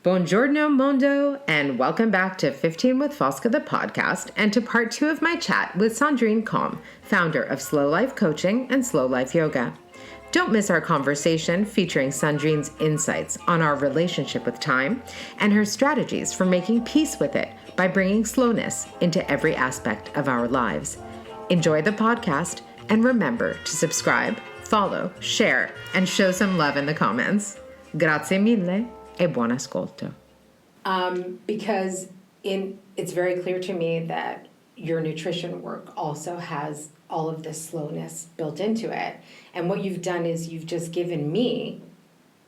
Buongiorno, Mondo, and welcome back to 15 with Fosca, the podcast, and to part 2 of my chat with Sandrine Kom, founder of SlowLife Coaching and SlowLife Yoga. Don't miss our conversation featuring Sandrine's insights on our relationship with time and her strategies for making peace with it by bringing slowness into every aspect of our lives. Enjoy the podcast, and remember to subscribe, follow, share, and show some love in the comments. Grazie mille. E buon ascolto. Because it's very clear to me that your nutrition work also has all of this slowness built into it. And what you've done is you've just given me,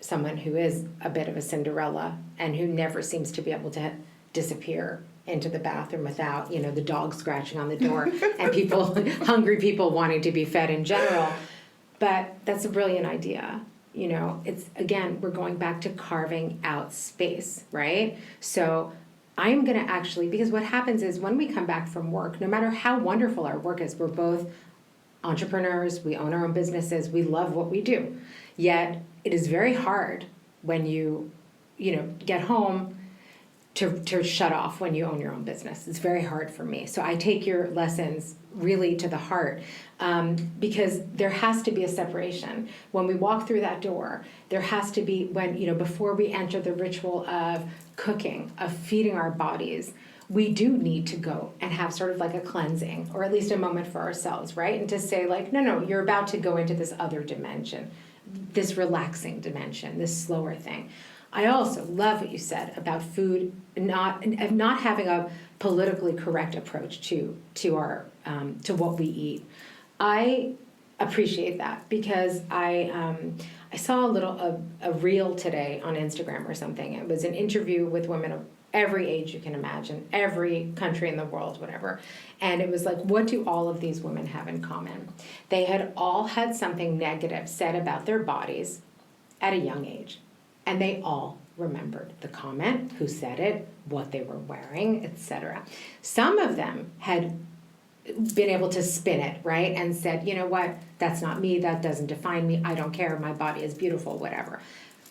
someone who is a bit of a Cinderella and who never seems to be able to disappear into the bathroom without, the dog scratching on the door and hungry people wanting to be fed in general. But that's a brilliant idea. It's, again, we're going back to carving out space, right? So I'm going to actually, because what happens is when we come back from work, no matter how wonderful our work is, we're both entrepreneurs, we own our own businesses, we love what we do. Yet it is very hard when you get home to shut off when you own your own business. It's very hard for me. So I take your lessons really to the heart because there has to be a separation. When we walk through that door, there has to be before we enter the ritual of cooking, of feeding our bodies, we do need to go and have sort of like a cleansing or at least a moment for ourselves, right? And to say no, you're about to go into this other dimension, this relaxing dimension, this slower thing. I also love what you said about food not having a politically correct approach to our to what we eat. I appreciate that because I saw a reel today on Instagram or something. It was an interview with women of every age you can imagine, every country in the world, whatever. And it was like, what do all of these women have in common? They had all had something negative said about their bodies at a young age. And they all remembered the comment, who said it, what they were wearing, etc. Some of them had been able to spin it, right? And said, you know what, that's not me, that doesn't define me, I don't care, my body is beautiful, whatever.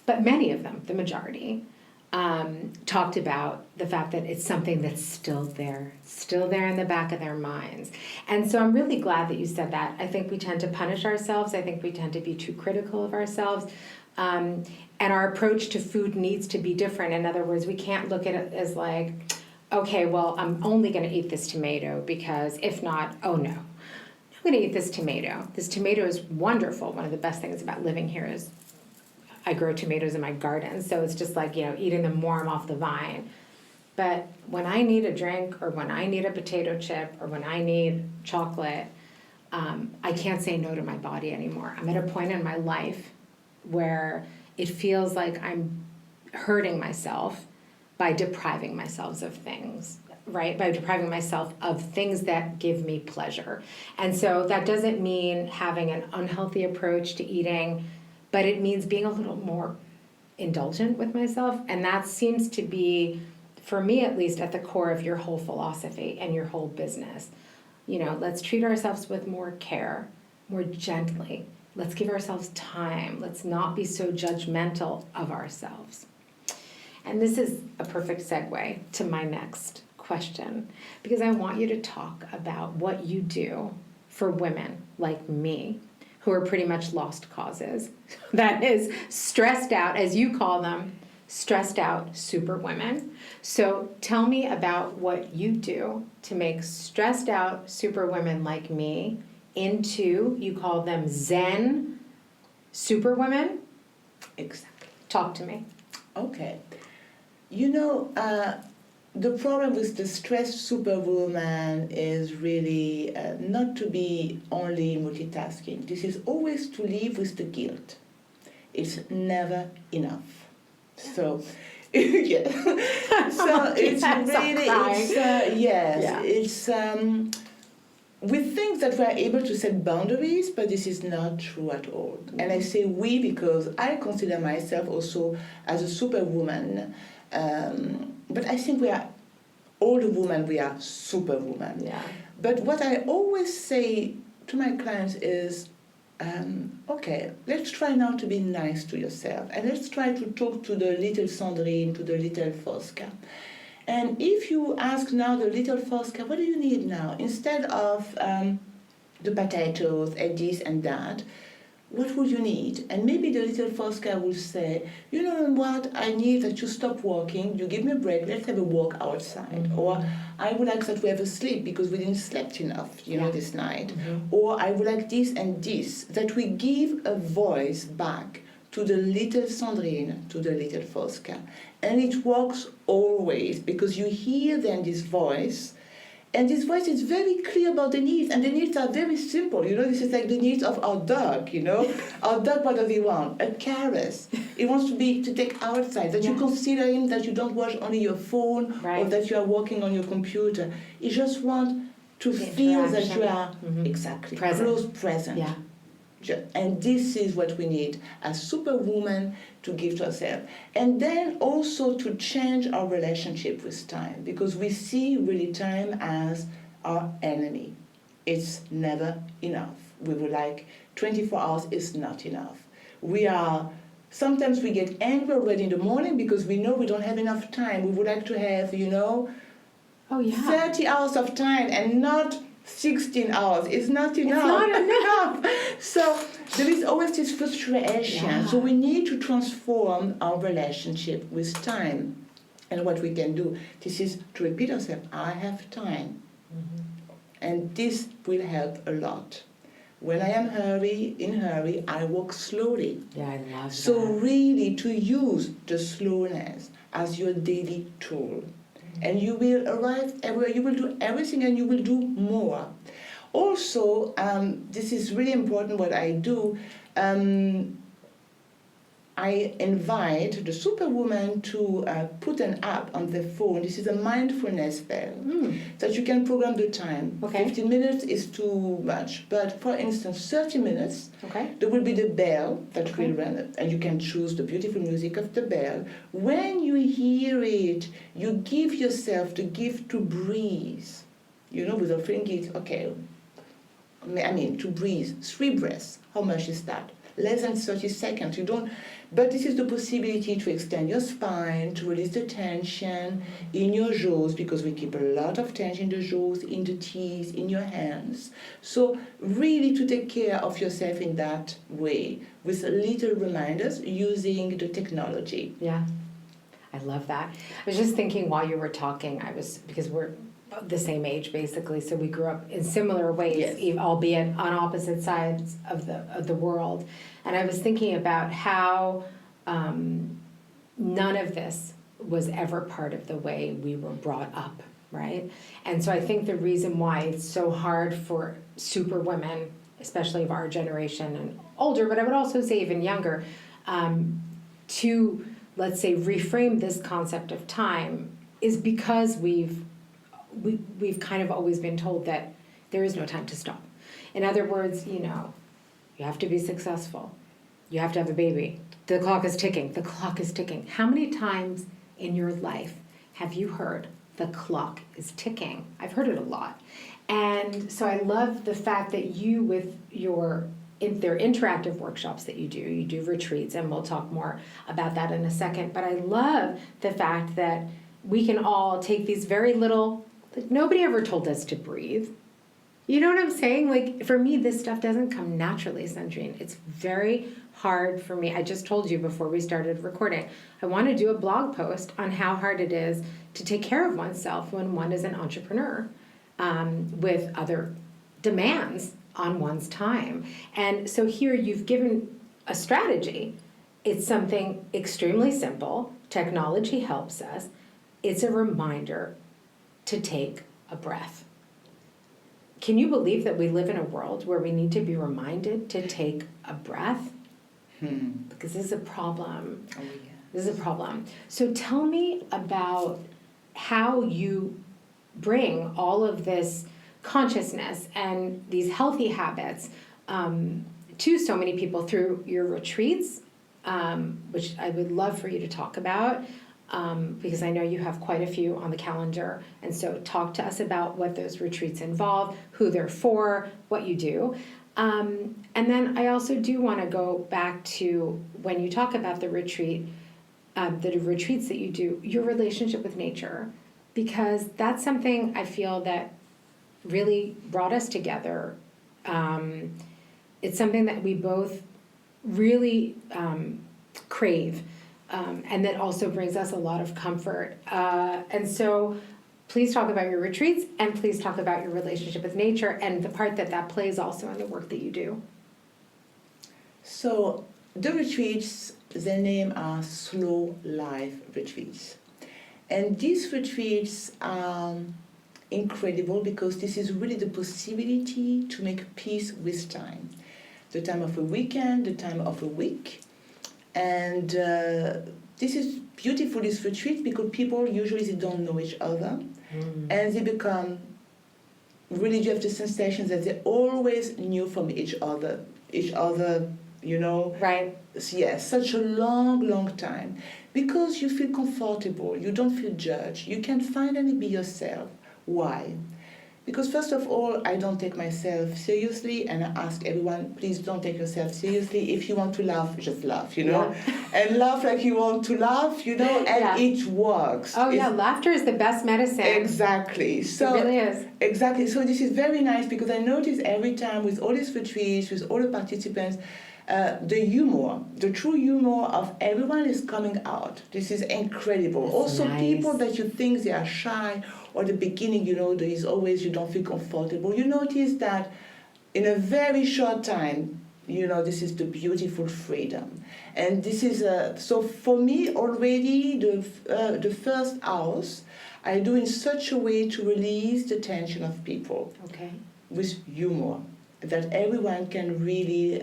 But many of them, the majority, talked about the fact that it's something that's still there in the back of their minds. And so I'm really glad that you said that. I think we tend to punish ourselves. I think we tend to be too critical of ourselves. And our approach to food needs to be different. In other words, we can't look at it as like, okay, well, I'm only going to eat this tomato because if not, oh no, I'm going to eat this tomato. This tomato is wonderful. One of the best things about living here is I grow tomatoes in my garden. So it's just like, eating them warm off the vine. But when I need a drink or when I need a potato chip or when I need chocolate, I can't say no to my body anymore. I'm at a point in my life where it feels like I'm hurting myself by depriving myself of things, right? By depriving myself of things that give me pleasure. And so that doesn't mean having an unhealthy approach to eating, but it means being a little more indulgent with myself. And that seems to be, for me at least, at the core of your whole philosophy and your whole business. Let's treat ourselves with more care, more gently. Let's give ourselves time. Let's not be so judgmental of ourselves. And this is a perfect segue to my next question, because I want you to talk about what you do for women like me who are pretty much lost causes. That is stressed out, as you call them, stressed out super women. So tell me about what you do to make stressed out super women like me into, you call them Zen superwomen? Exactly. Talk to me. Okay. The problem with the stressed superwoman is really not to be only multitasking. This is always to live with the guilt. It's never enough. So, yeah. So it's really, we think that we are able to set boundaries, but this is not true at all. Mm-hmm. And I say we because I consider myself also as a superwoman. But I think we are, all the women, we are superwoman. Yeah. But what I always say to my clients is, okay, let's try now to be nice to yourself, and let's try to talk to the little Sandrine, to the little Fosca. And if you ask now the little Fosca, what do you need now? Instead of the potatoes and this and that, what would you need? And maybe the little Fosca will say, you know what, I need that you stop walking, you give me a break, let's have a walk outside. Mm-hmm. Or I would like that we have a sleep because we didn't sleep enough, this night. Mm-hmm. Or I would like this and this, that we give a voice back to the little Sandrine, to the little Fosca. And it works always because you hear then this voice. And this voice is very clear about the needs, and the needs are very simple. This is like the needs of our dog, Our dog, what does he want? A caress. He wants to take outside, that you consider him, that you don't watch only your phone, right, or that you are working on your computer. He just wants to feel that you are exactly close, present. Yeah. And this is what we need as superwoman to give to ourselves. And then also to change our relationship with time, because we see really time as our enemy. It's never enough. We would like 24 hours is not enough. Sometimes we get angry already in the morning because we know we don't have enough time. We would like to have, 30 hours of time and not 16 hours. It's not enough. It's not enough. So there is always this frustration. Yeah. So we need to transform our relationship with time. And what we can do, this is to repeat ourselves, I have time. Mm-hmm. And this will help a lot. When I am in hurry, I walk slowly. Yeah, I love that. So really to use the slowness as your daily tool. And you will arrive everywhere, you will do everything and you will do more. Also, this is really important what I do, I invite the superwoman to put an app on the phone. This is a mindfulness bell that you can program the time. Okay. 15 minutes is too much, but for instance, 30 minutes, there will be the bell that will run, and you can choose the beautiful music of the bell. When you hear it, you give yourself the gift to breathe, without feeling it, to breathe, 3 breaths. How much is that? Less than 30 seconds. But this is the possibility to extend your spine, to release the tension in your jaws, because we keep a lot of tension in the jaws, in the teeth, in your hands. So really to take care of yourself in that way, with little reminders using the technology. Yeah, I love that. I was just thinking while you were talking, because we're the same age basically, so we grew up in similar ways, yes, albeit on opposite sides of the world. And I was thinking about how none of this was ever part of the way we were brought up, right? And so I think the reason why it's so hard for super women, especially of our generation and older, but I would also say even younger, to, let's say, reframe this concept of time is because we've kind of always been told that there is no time to stop. In other words, you have to be successful. You have to have a baby. The clock is ticking. The clock is ticking. How many times in your life have you heard the clock is ticking? I've heard it a lot. And so I love the fact that you, with their interactive workshops that you do retreats, and we'll talk more about that in a second. But I love the fact that we can all take these very little, nobody ever told us to breathe. You know what I'm saying? For me, this stuff doesn't come naturally, Sandrine. It's very hard for me. I just told you before we started recording, I want to do a blog post on how hard it is to take care of oneself when one is an entrepreneur with other demands on one's time. And so here you've given a strategy. It's something extremely simple. Technology helps us. It's a reminder to take a breath. Can you believe that we live in a world where we need to be reminded to take a breath? Because this is a problem. Oh, yes. This is a problem. So tell me about how you bring all of this consciousness and these healthy habits to so many people through your retreats, which I would love for you to talk about. Because I know you have quite a few on the calendar. And so talk to us about what those retreats involve, who they're for, what you do. And then I also do want to go back to when you talk about the retreats that you do, your relationship with nature, because that's something I feel that really brought us together. It's something that we both really crave, and that also brings us a lot of comfort. And so please talk about your retreats, and please talk about your relationship with nature and the part that plays also in the work that you do. So the retreats, their name are SlowLife retreats. And these retreats are incredible because this is really the possibility to make peace with time. The time of a weekend, the time of a week. And this is beautiful, this retreat, because people usually they don't know each other. And they become really, you have the sensation that they always knew from each other, you know. Right. Yes, such a long time. Because you feel comfortable, you don't feel judged, you can finally be yourself. Why? Because first of all, I don't take myself seriously, and I ask everyone, please don't take yourself seriously. If you want to laugh, just laugh, you know? Yeah. And laugh like you want to laugh, you know, and it works. Oh, yeah, laughter is the best medicine. Exactly. So, it really is. Exactly. So this is very nice because I notice every time with all these retreats, with all the participants, the humor, the true humor of everyone is coming out. This is incredible. That's also, nice. People that you think they are shy, or the beginning, you know, there is always, you don't feel comfortable. You notice that in a very short time, you know, this is the beautiful freedom. And this is, so for me already, the first hours, I do in such a way to release the tension of people. Okay. With humor, that everyone can really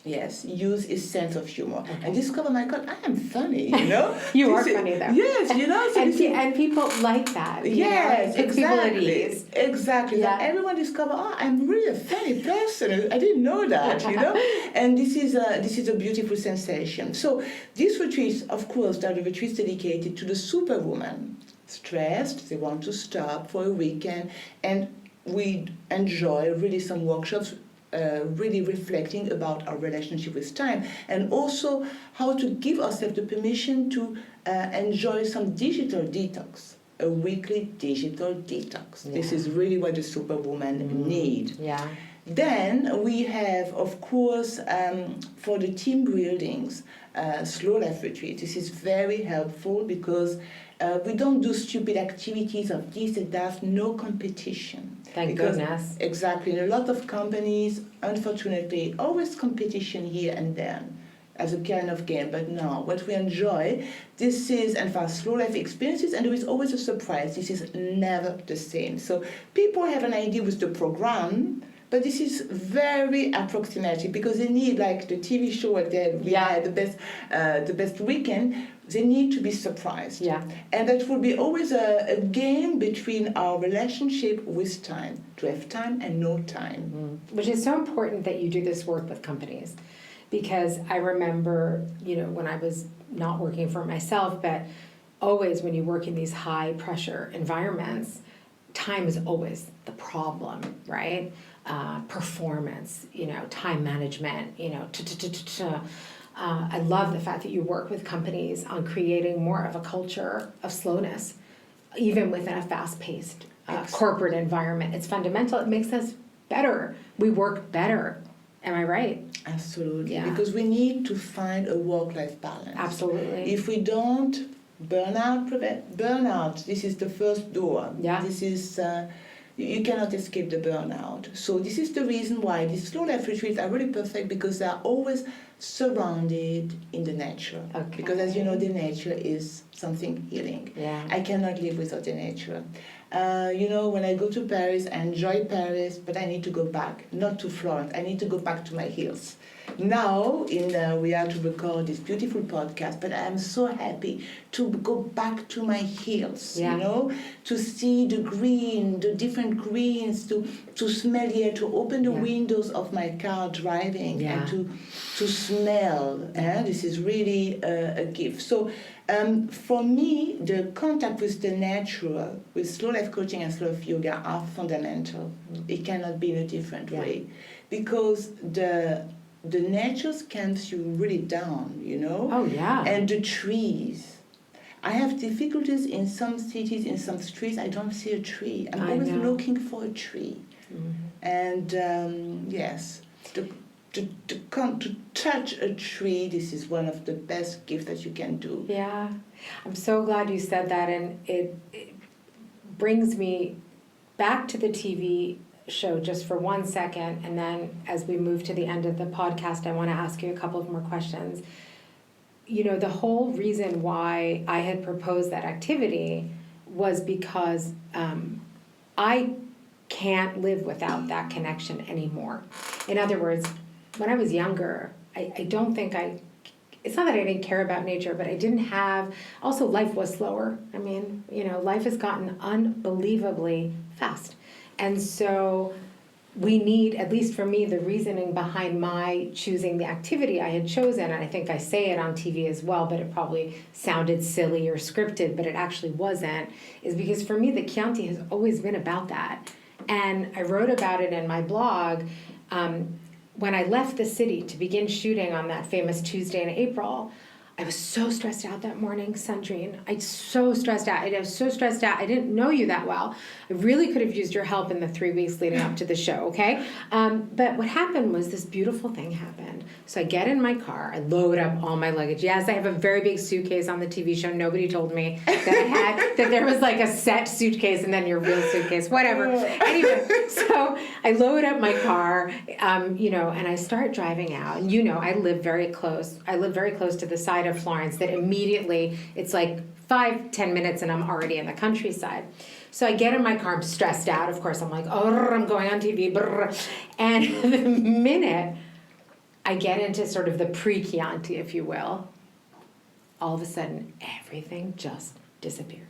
use his sense of humor and discover, my God, I am funny, you know. You are funny, though. Yes, you know. So and people like that. Yes, exactly. Exactly. Yeah. That everyone discover, I'm really a funny person. I didn't know that, you know. And this is a beautiful sensation. So these retreats, of course, are the retreats dedicated to the superwoman, stressed, they want to stop for a weekend, and we enjoy really some workshops really reflecting about our relationship with time, and also how to give ourselves the permission to enjoy some digital detox, a weekly digital detox. Yeah. This is really what the superwoman need. Yeah. Then we have, of course, for the team buildings, SlowLife retreat. This is very helpful because we don't do stupid activities of this and that, no competition. Thank goodness. Exactly. In a lot of companies, unfortunately, always competition here and there as a kind of game. But no, what we enjoy, this is, and for SlowLife experiences, and there is always a surprise. This is never the same. So people have an idea with the program, but this is very approximative because they need, like the TV show that we had the best weekend, they need to be surprised. Yeah. And that will be always a game between our relationship with time, to have time and no time. Which is so important that you do this work with companies. Because I remember, you know, when I was not working for myself, but always when you work in these high pressure environments, time is always the problem, right? Performance, you know, time management, you know, I love the fact that you work with companies on creating more of a culture of slowness, even within a fast-paced corporate environment. It's fundamental. It makes us better. We work better. Am I right? Absolutely. Yeah. Because we need to find a work-life balance. Absolutely. If we don't, burnout, this is the first door. Yeah. This is... you cannot escape the burnout. So this is the reason why these SlowLife retreats are really perfect, because they are always surrounded in the nature. Okay. Because as you know, the nature is something healing. Yeah. I cannot live without the nature. You know, when I go to Paris, I enjoy Paris, but I need to go back, not to Florence. I need to go back to my hills. Now, we are to record this beautiful podcast, but I am so happy to go back to my hills, you know, to see the green, the different greens, to smell here, to open the windows of my car driving and to smell. This is really a gift. So for me, the contact with the natural, with SlowLife coaching and SlowLife yoga are fundamental. It cannot be in a different way. because the nature calms you really down, you know? Oh, yeah. And the trees. I have difficulties in some cities, in some streets, I don't see a tree. I'm always looking for a tree. Mm-hmm. And yes, to touch a tree, this is one of the best gifts that you can do. Yeah, I'm so glad you said that, and it brings me back to the TV show just for 1 second, and then as we move to the end of the podcast, I want to ask you a couple of more questions. You know, the whole reason why I had proposed that activity was because I can't live without that connection anymore. In other words, when I was younger, I don't think it's not that I didn't care about nature, but I didn't have, also life was slower. I mean, you know, life has gotten unbelievably fast. And so we need, at least for me, the reasoning behind my choosing the activity I had chosen, and I think I say it on TV as well, but it probably sounded silly or scripted, but it actually wasn't, is because for me, the Chianti has always been about that. And I wrote about it in my blog. When I left the city to begin shooting on that famous Tuesday in April, I was so stressed out that morning, Sandrine. I was so stressed out. I didn't know you that well. I really could have used your help in the 3 weeks leading up to the show, okay? But what happened was this beautiful thing happened. So I get in my car, I load up all my luggage. Yes, I have a very big suitcase on the TV show. Nobody told me that I had, that there was like a set suitcase and then your real suitcase, whatever. Anyway, so I load up my car, you know, and I start driving out. And you know, I live very close to the side of Florence that immediately, it's like 5-10 minutes and I'm already in the countryside. So I get in my car, I'm stressed out. Of course, I'm like, oh, I'm going on TV. And the minute I get into sort of the pre-Chianti, if you will, all of a sudden, everything just disappeared.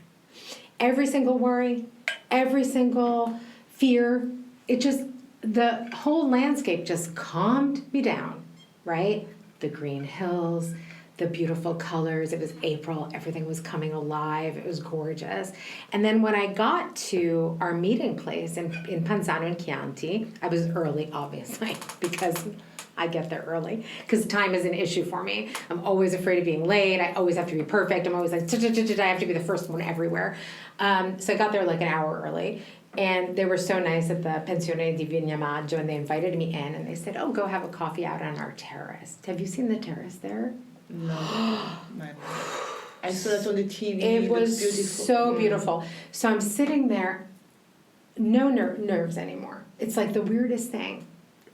Every single worry, every single fear, the whole landscape just calmed me down, right? The green hills, the beautiful colors. It was April. Everything was coming alive. It was gorgeous. And then when I got to our meeting place in Panzano in Chianti, I was early, obviously, because I get there early, because time is an issue for me. I'm always afraid of being late. I always have to be perfect. I'm always like, I have to be the first one everywhere. So I got there like an hour early. And they were so nice at the Pensione di Vignamaggio, and they invited me in, and they said, oh, go have a coffee out on our terrace. Have you seen the terrace there? No. I saw that on the TV. It was beautiful. so beautiful. So I'm sitting there, no nerves anymore. It's like the weirdest thing.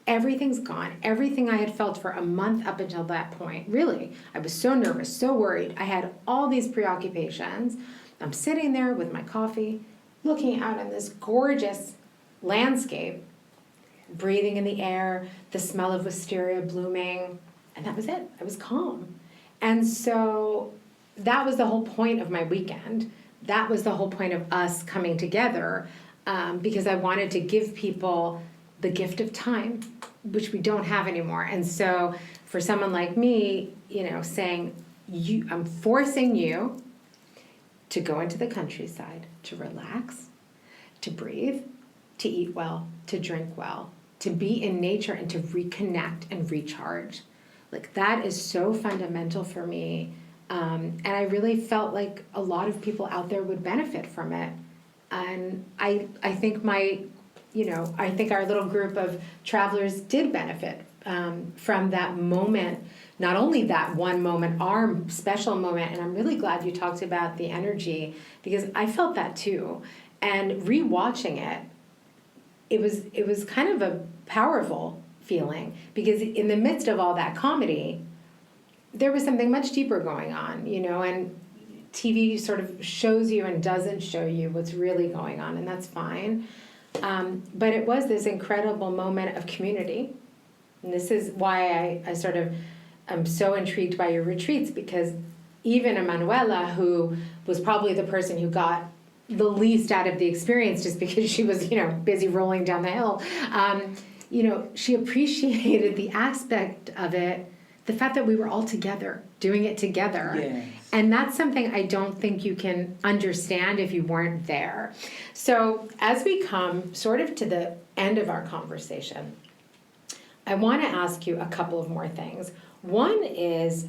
Everything's gone. Everything I had felt for a month up until that point. Really, I was so nervous, so worried. I had all these preoccupations. I'm sitting there with my coffee, looking out on this gorgeous landscape, breathing in the air, the smell of wisteria blooming, and that was it. I was calm. And so that was the whole point of my weekend. That was the whole point of us coming together, because I wanted to give people the gift of time, which we don't have anymore. And so for someone like me, you know, saying, I'm forcing you to go into the countryside, to relax, to breathe, to eat well, to drink well, to be in nature and to reconnect and recharge. Like, that is so fundamental for me. And I really felt like a lot of people out there would benefit from it. And I think I think our little group of travelers did benefit from that moment, not only that one moment, our special moment, and I'm really glad you talked about the energy, because I felt that too. And rewatching it was kind of a powerful feeling, because in the midst of all that comedy, there was something much deeper going on, you know, and TV sort of shows you and doesn't show you what's really going on, and that's fine. But it was this incredible moment of community. And this is why I sort of am so intrigued by your retreats, because even Emanuela, who was probably the person who got the least out of the experience just because she was, you know, busy rolling down the hill, you know, she appreciated the aspect of it, the fact that we were all together, doing it together. Yes. And that's something I don't think you can understand if you weren't there. So as we come sort of to the end of our conversation, I want to ask you a couple of more things. One is,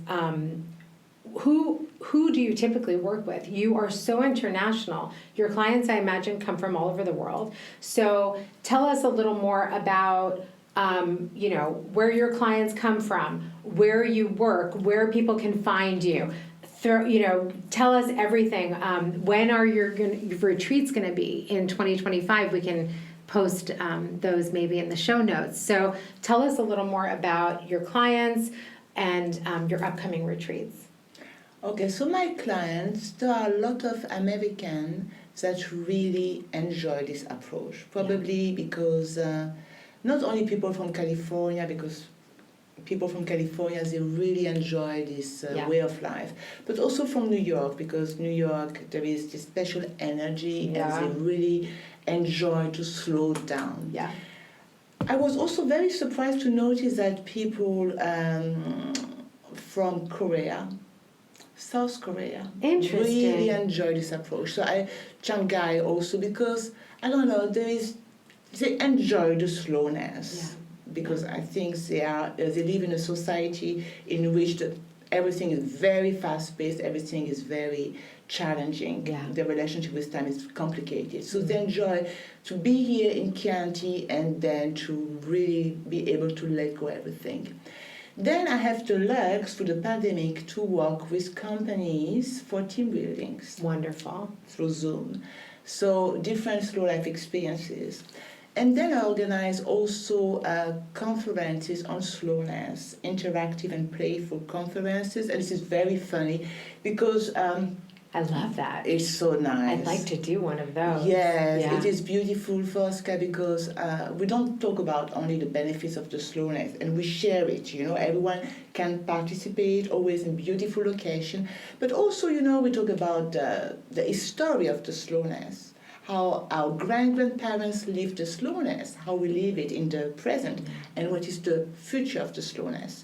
who do you typically work with? You are so international. Your clients, I imagine, come from all over the world. So tell us a little more about, where your clients come from, where you work, where people can find you. Tell us everything. When are your retreats going to be in 2025? We can post those maybe in the show notes. So tell us a little more about your clients and your upcoming retreats. Okay, so my clients, there are a lot of Americans that really enjoy this approach. Probably because not only people from California, because people from California, they really enjoy this way of life, but also from New York, because New York, there is this special energy and they really enjoy to slow down. Yeah. I was also very surprised to notice that people from Korea, South Korea, really enjoy this approach. So Shanghai also, because I don't know, they enjoy the slowness, because I think they live in a society in which everything is very fast paced, everything is very challenging. The relationship with time is complicated. So they enjoy to be here in Chianti and then to really be able to let go everything. Then I have the luck through the pandemic to work with companies for team buildings. Wonderful. Through Zoom. So different slow life experiences. And then I organize also conferences on slowness, interactive and playful conferences. And this is very funny because I love that. It's so nice. I'd like to do one of those. Yes, it is beautiful, Fosca, because we don't talk about only the benefits of the slowness, and we share it. Everyone can participate, always in beautiful location. But also, we talk about the history of the slowness, how our grandparents lived the slowness, how we live it in the present, and what is the future of the slowness,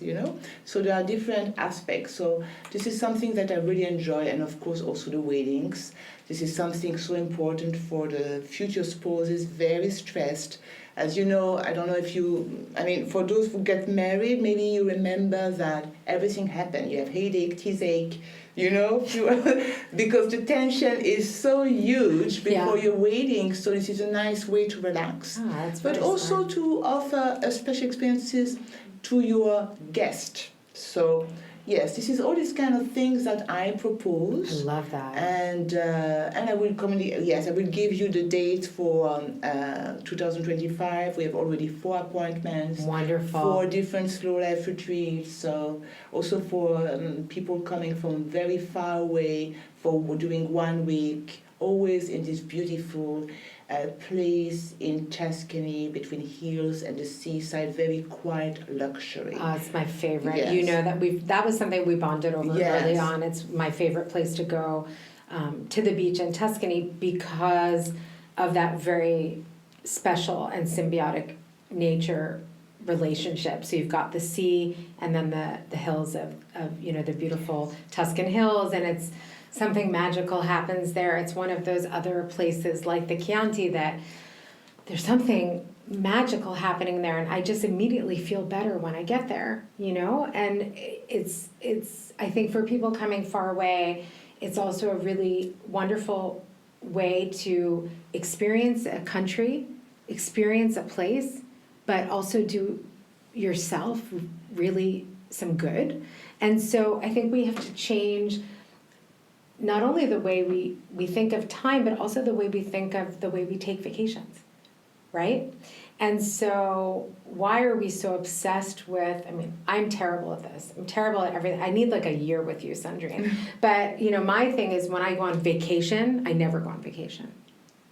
So there are different aspects. So this is something that I really enjoy, and of course also the weddings. This is something so important for the future spouses, very stressed. As you know, I don't know if for those who get married, maybe you remember that everything happened. You have headache, toothache, because the tension is so huge before you're waiting. So this is a nice way to relax. But also smart. To offer special experiences to your guest. So yes, this is all these kind of things that I propose. I love that. And I will I will give you the dates for 2025. We have already 4 appointments. Wonderful. 4 different slow life retreats. So also for people coming from very far away for doing 1 week, always in this beautiful place in Tuscany between hills and the seaside, very quiet luxury. It's my favorite. Yes. That was something we bonded over early on. It's my favorite place to go to the beach in Tuscany because of that very special and symbiotic nature relationship. So you've got the sea and then the hills of the beautiful Tuscan hills, and it's something magical happens there. It's one of those other places like the Chianti that there's something magical happening there, and I just immediately feel better when I get there, and it's I think for people coming far away, it's also a really wonderful way to experience a country, experience a place, but also do yourself really some good. And so I think we have to change not only the way we think of time, but also the way we think of the way we take vacations, right? And so why are we so obsessed with, I'm terrible at this. I'm terrible at everything. I need like a year with you, Sandrine. But, my thing is when I go on vacation, I never go on vacation,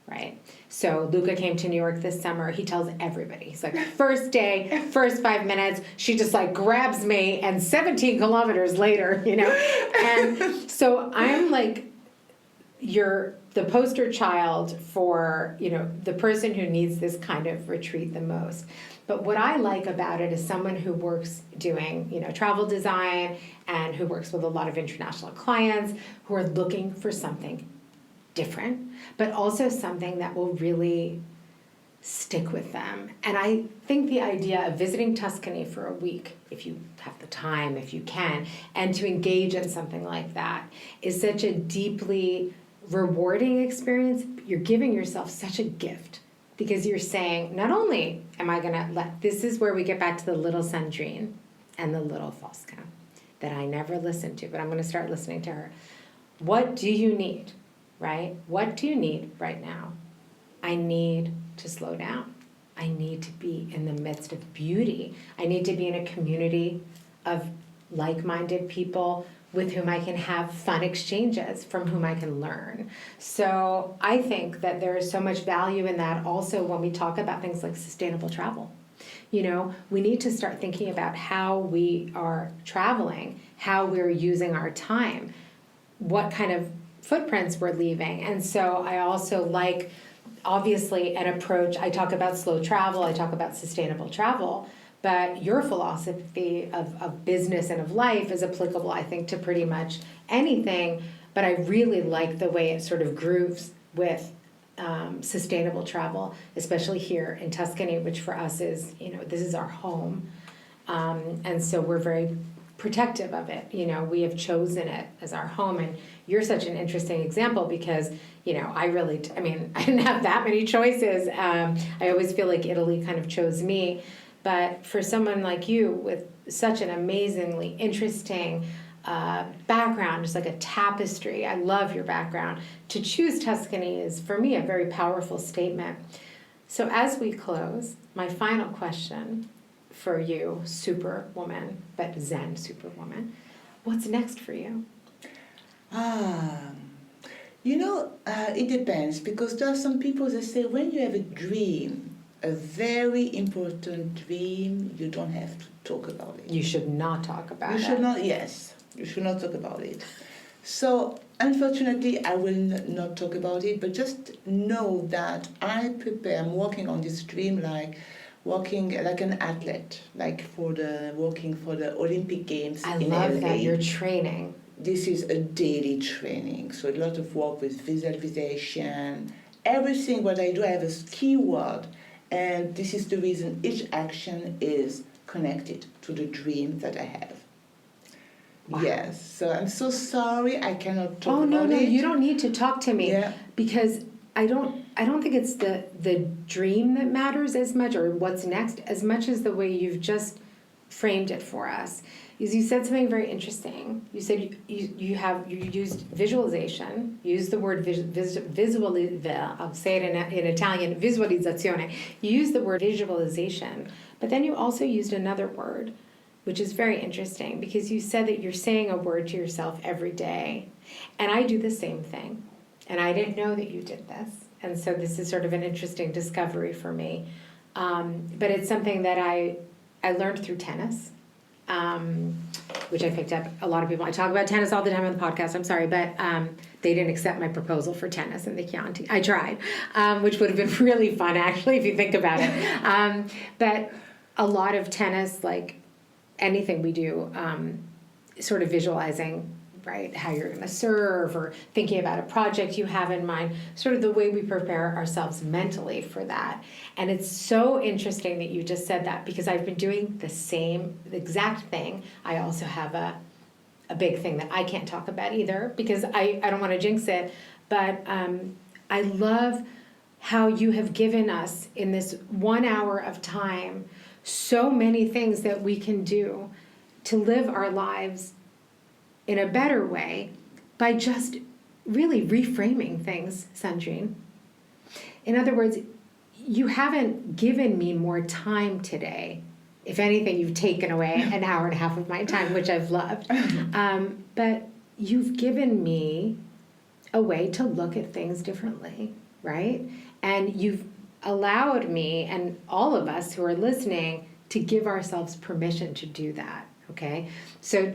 right? So Luca came to New York this summer. He tells everybody. He's like, first day, first 5 minutes, she just like grabs me, and 17 kilometers later, And so I'm like, you're the poster child for, the person who needs this kind of retreat the most. But what I like about it is someone who works doing, travel design and who works with a lot of international clients who are looking for something different, but also something that will really stick with them. And I think the idea of visiting Tuscany for a week, if you have the time, if you can, and to engage in something like that is such a deeply rewarding experience. You're giving yourself such a gift because you're saying, not only am I going to this is where we get back to the little Sandrine and the little Fosca that I never listened to, but I'm going to start listening to her. What do you need, right? What do you need right now? I need to slow down. I need to be in the midst of beauty. I need to be in a community of like-minded people with whom I can have fun exchanges, from whom I can learn. So I think that there is so much value in that also when we talk about things like sustainable travel. You know, we need to start thinking about how we are traveling, how we're using our time, what kind of footprints we're leaving. And so I also like, obviously, an approach. I talk about slow travel, I talk about sustainable travel, but your philosophy of business and of life is applicable, I think, to pretty much anything. But I really like the way it sort of grooves with sustainable travel, especially here in Tuscany, which for us is, you know, this is our home. And so we're very protective of it. You know, we have chosen it as our home. And you're such an interesting example because, you know, I didn't have that many choices. I always feel like Italy kind of chose me. But for someone like you with such an amazingly interesting background, just like a tapestry, I love your background, to choose Tuscany is, for me, a very powerful statement. So as we close, my final question for you, superwoman, but Zen superwoman, what's next for you? It depends, because there are some people that say when you have a dream, a very important dream, you don't have to talk about it. You should not talk about it. You should not, yes. You should not talk about it. So, unfortunately, I will not talk about it, but just know that I'm working on this dream working like an athlete, like working for the Olympic Games in LA. I love that you're training. This is a daily training, so a lot of work with visualization. Everything what I do, I have a keyword, and this is the reason each action is connected to the dream that I have. Wow. Yes, so I'm so sorry I cannot talk about it. Oh, no, you don't need to talk to me. Yeah. Because I don't think it's the dream that matters as much, or what's next, as much as the way you've just framed it for us. Is you said something very interesting. You said you used visualization. You used the word I'll say it in Italian, visualizzazione. You used the word visualization, but then you also used another word, which is very interesting, because you said that you're saying a word to yourself every day. And I do the same thing. And I didn't know that you did this. And so this is sort of an interesting discovery for me. But it's something that I learned through tennis, which I picked up. A lot of people, I talk about tennis all the time on the podcast, I'm sorry, but they didn't accept my proposal for tennis in the Chianti. I tried, which would have been really fun, actually, if you think about it. But a lot of tennis, like anything we do, sort of visualizing, right, how you're going to serve, or thinking about a project you have in mind, sort of the way we prepare ourselves mentally for that. And it's so interesting that you just said that, because I've been doing the exact thing. I also have a big thing that I can't talk about either, because I don't want to jinx it, but I love how you have given us in this 1 hour of time so many things that we can do to live our lives in a better way by just really reframing things, Sandrine. In other words, you haven't given me more time today. If anything, you've taken away an hour and a half of my time, which I've loved. But you've given me a way to look at things differently, right? And you've allowed me and all of us who are listening to give ourselves permission to do that, okay? So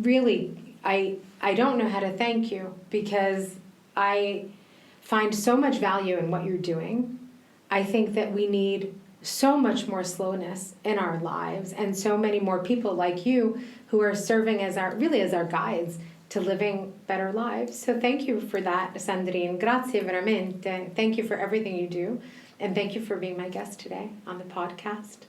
really, I don't know how to thank you, because I find so much value in what you're doing. I think that we need so much more slowness in our lives, and so many more people like you who are serving as our guides to living better lives. So thank you for that, Sandrine. Grazie veramente. Thank you for everything you do. And thank you for being my guest today on the podcast.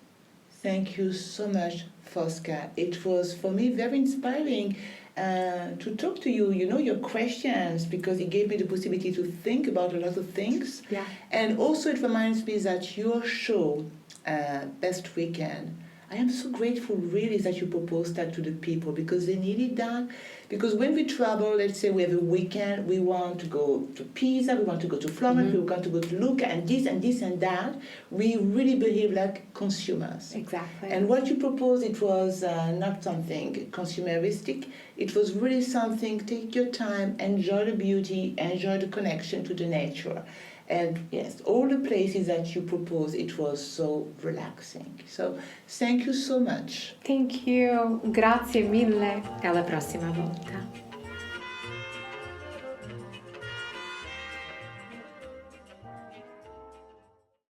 Thank you so much, Fosca. It was, for me, very inspiring to talk to you, your questions, because it gave me the possibility to think about a lot of things. Yeah. And also it reminds me that your show, Best Weekend, I am so grateful really that you proposed that to the people, because they needed that. Because when we travel, let's say we have a weekend, we want to go to Pisa, we want to go to Florence, we want to go to Lucca, and this and this and that. We really behave like consumers. Exactly. And what you proposed, it was not something consumeristic. It was really something, take your time, enjoy the beauty, enjoy the connection to the nature. And yes, all the places that you proposed, it was so relaxing. So thank you so much. Thank you. Grazie mille. E alla prossima volta.